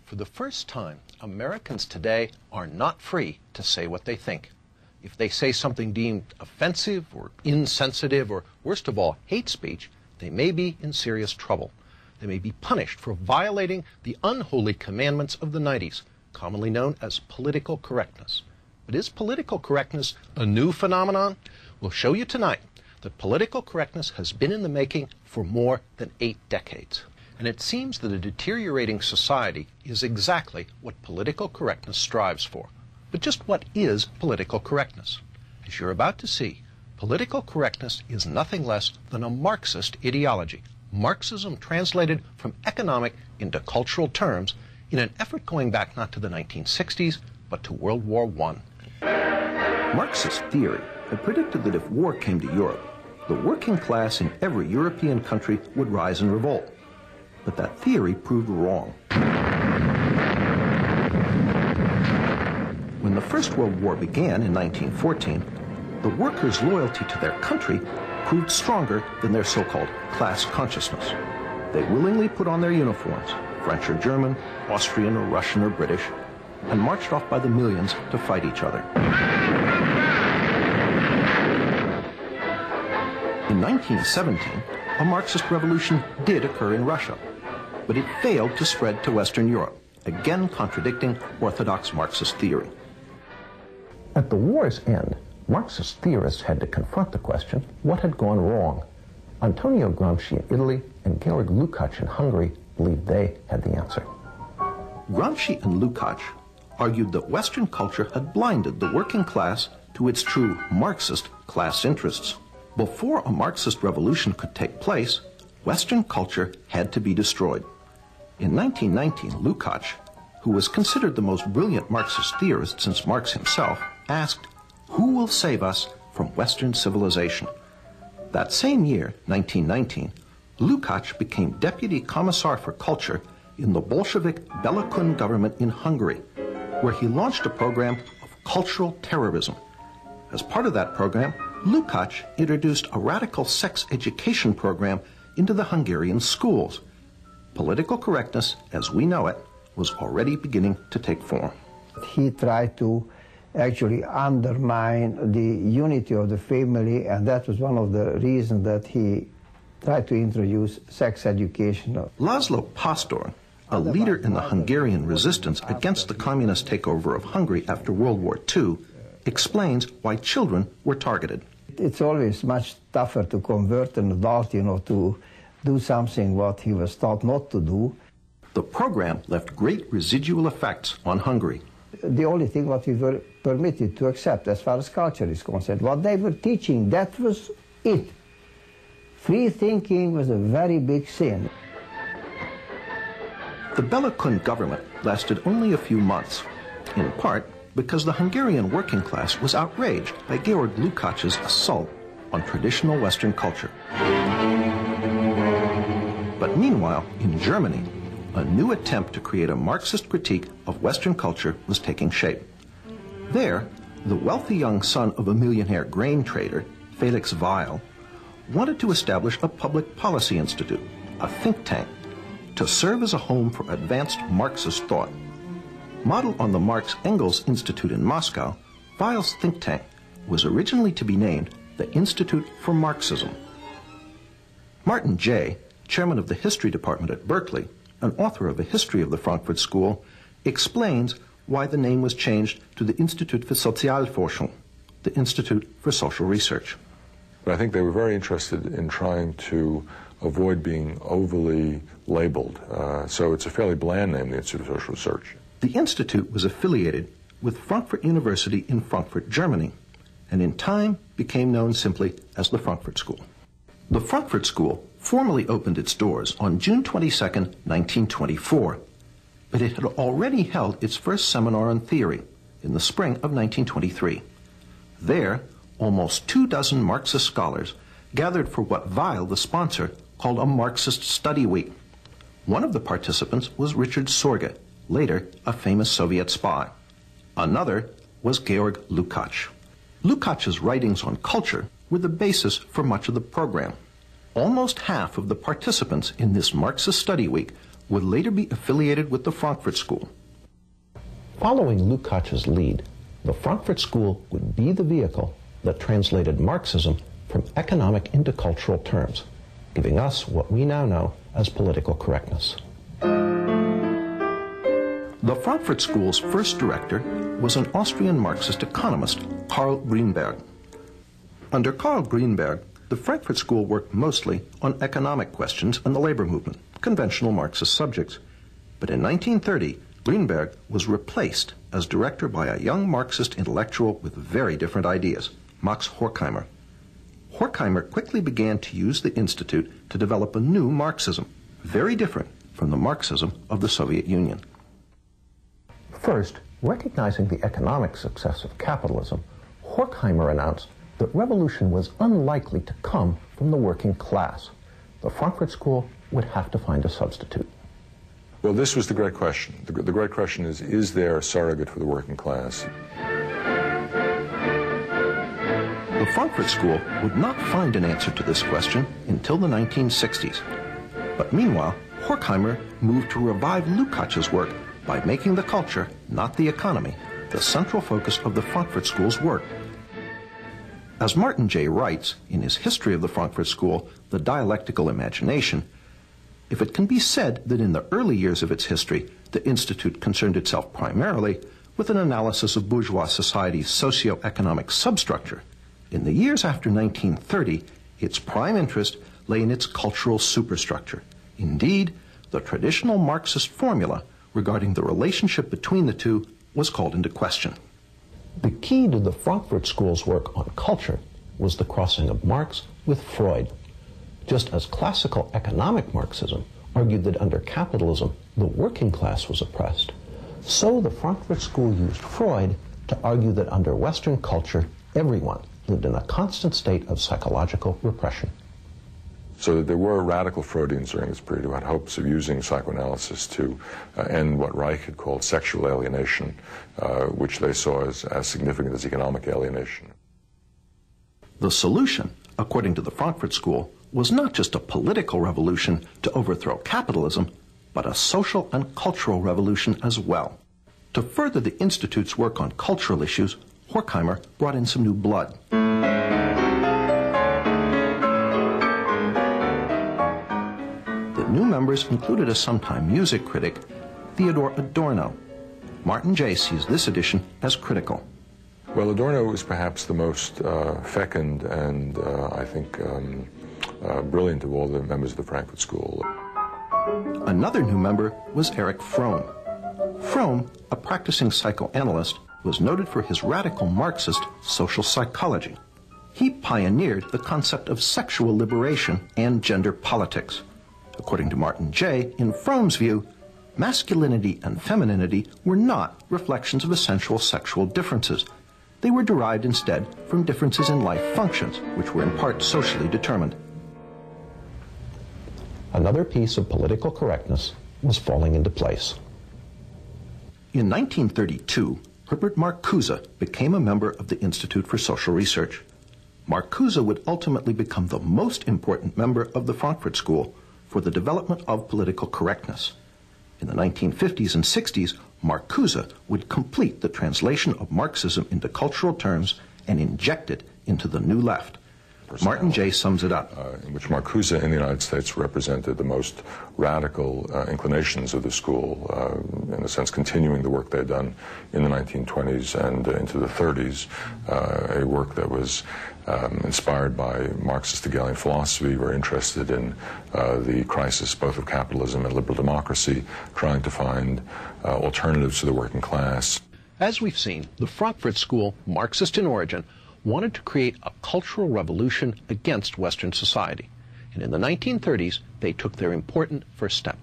For the first time, Americans today are not free to say what they think. If they say something deemed offensive or insensitive or, worst of all, hate speech, they may be in serious trouble. They may be punished for violating the unholy commandments of the 90s, commonly known as political correctness. But is political correctness a new phenomenon? We'll show you tonight that political correctness has been in the making for more than 8 decades. And it seems that a deteriorating society is exactly what political correctness strives for. But just what is political correctness? As you're about to see, political correctness is nothing less than a Marxist ideology. Marxism translated from economic into cultural terms in an effort going back not to the 1960s, but to World War I. Marxist theory had predicted that if war came to Europe, the working class in every European country would rise in revolt. But that theory proved wrong. When the First World War began in 1914, the workers' loyalty to their country proved stronger than their so-called class consciousness. They willingly put on their uniforms, French or German, Austrian or Russian or British, and marched off by the millions to fight each other. In 1917, a Marxist revolution did occur in Russia, but it failed to spread to Western Europe, again contradicting orthodox Marxist theory. At the war's end, Marxist theorists had to confront the question, what had gone wrong? Antonio Gramsci in Italy and Georg Lukács in Hungary believed they had the answer. Gramsci and Lukács argued that Western culture had blinded the working class to its true Marxist class interests. Before a Marxist revolution could take place, Western culture had to be destroyed. In 1919, Lukács, who was considered the most brilliant Marxist theorist since Marx himself, asked, "Who will save us from Western civilization?" That same year, 1919, Lukács became Deputy Commissar for Culture in the Bolshevik Bela Kun government in Hungary, where he launched a program of cultural terrorism. As part of that program, Lukács introduced a radical sex education program into the Hungarian schools. Political correctness, as we know it, was already beginning to take form. He tried to actually undermine the unity of the family, and that was one of the reasons that he tried to introduce sex education. Laszlo Pastor, a leader in the Hungarian resistance against the communist takeover of Hungary after World War II, explains why children were targeted. It's always much tougher to convert an adult, to do something what he was taught not to do. The program left great residual effects on Hungary. The only thing what we were permitted to accept as far as culture is concerned, what they were teaching, that was it. Free thinking was a very big sin. The Bela Kun government lasted only a few months, in part because the Hungarian working class was outraged by Georg Lukács' assault on traditional Western culture. But meanwhile, in Germany, a new attempt to create a Marxist critique of Western culture was taking shape. There, the wealthy young son of a millionaire grain trader, Felix Weil, wanted to establish a public policy institute, a think tank, to serve as a home for advanced Marxist thought. Modeled on the Marx-Engels Institute in Moscow, Weil's think tank was originally to be named the Institute for Marxism. Martin Jay, chairman of the history department at Berkeley, an author of a history of the Frankfurt School, explains why the name was changed to the Institut für Sozialforschung, the Institute for Social Research. But I think they were very interested in trying to avoid being overly labeled. So it's a fairly bland name, the Institute for Social Research. The Institute was affiliated with Frankfurt University in Frankfurt, Germany, and in time became known simply as the Frankfurt School. The Frankfurt School formally opened its doors on June 22, 1924, but it had already held its first seminar on theory in the spring of 1923. There, almost 24 Marxist scholars gathered for what Weil, the sponsor, called a Marxist study week. One of the participants was Richard Sorge, later a famous Soviet spy. Another was Georg Lukács. Lukács' writings on culture were the basis for much of the program. Almost half of the participants in this Marxist study week would later be affiliated with the Frankfurt School. Following Lukács's lead, the Frankfurt School would be the vehicle that translated Marxism from economic into cultural terms, giving us what we now know as political correctness. The Frankfurt School's first director was an Austrian Marxist economist, Karl Grünberg. Under Karl Grünberg, the Frankfurt School worked mostly on economic questions and the labor movement, conventional Marxist subjects. But in 1930, Grünberg was replaced as director by a young Marxist intellectual with very different ideas, Max Horkheimer. Horkheimer quickly began to use the Institute to develop a new Marxism, very different from the Marxism of the Soviet Union. First, recognizing the economic success of capitalism, Horkheimer announced that revolution was unlikely to come from the working class. The Frankfurt School would have to find a substitute. Well, this was the great question. The great question is there a surrogate for the working class? The Frankfurt School would not find an answer to this question until the 1960s. But meanwhile, Horkheimer moved to revive Lukács's work by making the culture, not the economy, the central focus of the Frankfurt School's work. As Martin J. writes in his History of the Frankfurt School, The Dialectical Imagination, if it can be said that in the early years of its history, the Institute concerned itself primarily with an analysis of bourgeois society's socio-economic substructure, in the years after 1930, its prime interest lay in its cultural superstructure. Indeed, the traditional Marxist formula regarding the relationship between the two was called into question. The key to the Frankfurt School's work on culture was the crossing of Marx with Freud. Just as classical economic Marxism argued that under capitalism the working class was oppressed, so the Frankfurt School used Freud to argue that under Western culture everyone lived in a constant state of psychological repression. So that there were radical Freudians during this period who had hopes of using psychoanalysis to end what Reich had called sexual alienation, which they saw as significant as economic alienation. The solution, according to the Frankfurt School, was not just a political revolution to overthrow capitalism, but a social and cultural revolution as well. To further the Institute's work on cultural issues, Horkheimer brought in some new blood. The new members included a sometime music critic, Theodor Adorno. Martin J. sees this edition as critical. Well, Adorno was perhaps the most fecund and, I think, brilliant of all the members of the Frankfurt School. Another new member was Erich Fromm. Fromm, a practicing psychoanalyst, was noted for his radical Marxist social psychology. He pioneered the concept of sexual liberation and gender politics. According to Martin J., in Fromm's view, masculinity and femininity were not reflections of essential sexual differences. They were derived instead from differences in life functions, which were in part socially determined. Another piece of political correctness was falling into place. In 1932, Herbert Marcuse became a member of the Institute for Social Research. Marcuse would ultimately become the most important member of the Frankfurt School for the development of political correctness. In the 1950s and 60s, Marcuse would complete the translation of Marxism into cultural terms and inject it into the New Left. Martin J. sums it up. In which Marcuse in the United States represented the most radical inclinations of the school, in a sense continuing the work they had done in the 1920s and into the 30s, a work that was inspired by Marxist Hegelian philosophy, very interested in the crisis both of capitalism and liberal democracy, trying to find alternatives to the working class. As we've seen, the Frankfurt School, Marxist in origin, wanted to create a cultural revolution against Western society. And in the 1930s, they took their important first step.